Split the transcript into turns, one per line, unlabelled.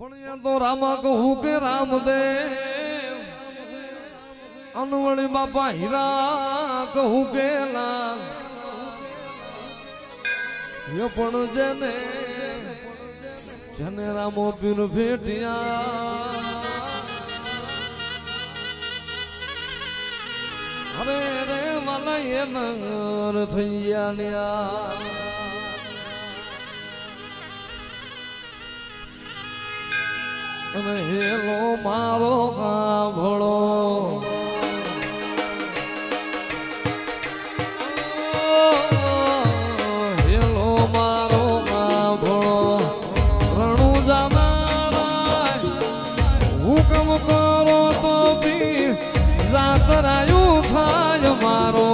પણ તો રામા કહું કે રામદેવ અનવળી બાપા હીરા કહું કે લાલ એ પણ જેને રામો પીર ભેટિયા અરે રે મને એ નગર થઈ ગયા અને હેલો મારો કાભળો હેલો મારો કાભળો રણું જાનારા હુકમ કરો તો બી જાતરાયું થાય મારો